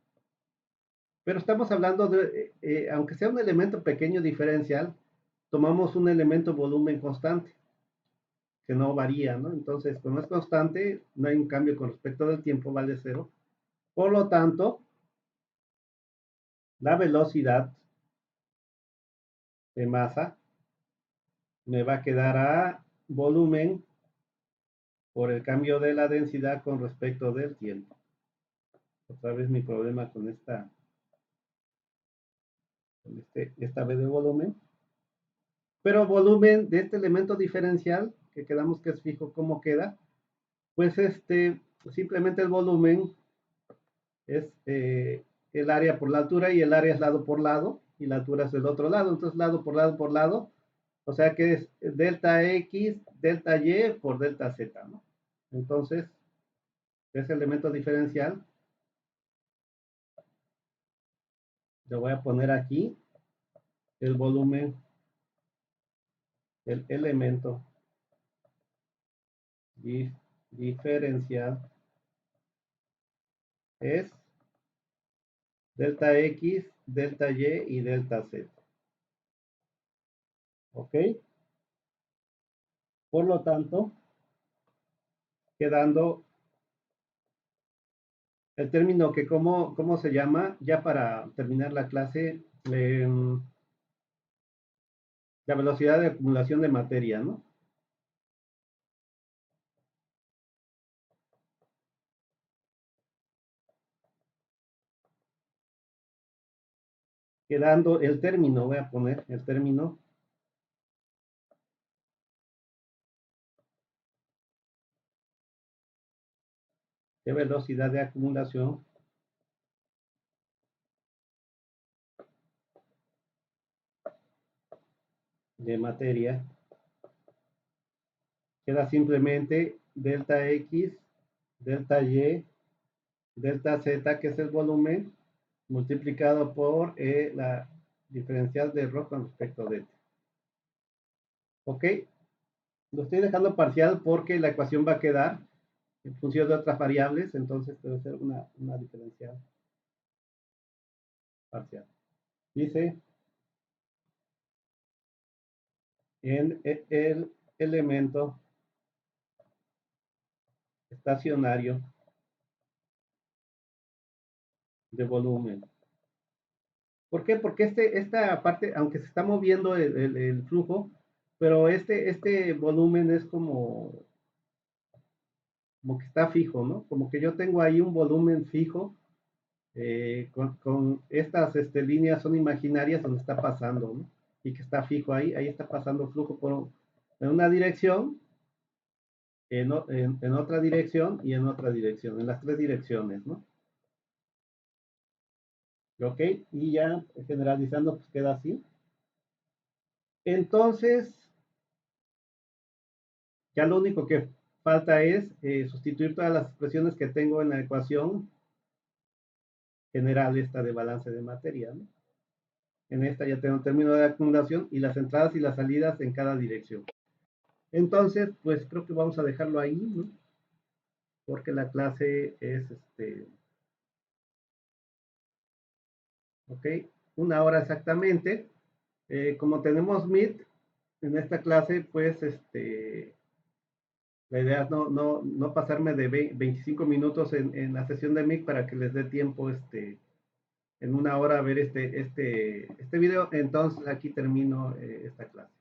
Pero estamos hablando de, aunque sea un elemento pequeño diferencial, tomamos un elemento volumen constante, que no varía, ¿no? Entonces, como es constante, no hay un cambio con respecto del tiempo, vale cero. Por lo tanto, la velocidad de masa me va a quedar a volumen por el cambio de la densidad con respecto del tiempo. Otra vez mi problema con esta B de volumen. Pero volumen de este elemento diferencial, que quedamos que es fijo, ¿cómo queda? Pues simplemente el volumen es el área por la altura y el área es lado por lado y la altura es del otro lado. Entonces, lado por lado por lado, o sea que es delta X, delta Y por delta Z, ¿no? Entonces, ese elemento diferencial le voy a poner aquí el volumen, el elemento diferencial es delta X, delta Y y delta Z. ¿Ok? Por lo tanto, quedando el término que cómo se llama, ya para terminar la clase, la velocidad de acumulación de materia, ¿no? Quedando el término, voy a poner el término de velocidad de acumulación de materia, queda simplemente delta X, delta Y, delta Z, que es el volumen, multiplicado por la diferencial de ρ con respecto de t. ¿Ok? Lo estoy dejando parcial porque la ecuación va a quedar en función de otras variables, entonces debe ser una diferencial parcial. Dice, en el elemento estacionario de volumen. ¿Por qué? Porque esta parte, aunque se está moviendo el flujo, pero este volumen es como que está fijo, ¿no? Como que yo tengo ahí un volumen fijo, con estas líneas son imaginarias donde está pasando, ¿no? Y que está fijo ahí está pasando flujo en una dirección, en otra dirección y en otra dirección, en las tres direcciones, ¿no? ¿Ok? Y ya generalizando, pues queda así. Entonces, ya lo único que falta es sustituir todas las expresiones que tengo en la ecuación general esta de balance de materia, ¿no? En esta ya tengo el término de acumulación y las entradas y las salidas en cada dirección. Entonces, pues creo que vamos a dejarlo ahí, ¿no? Porque la clase es, ok, 1 hora exactamente. Como tenemos Meet en esta clase, pues, la idea es no pasarme de 25 minutos en la sesión de Meet para que les dé tiempo, en 1 hora a ver este video. Entonces, aquí termino esta clase.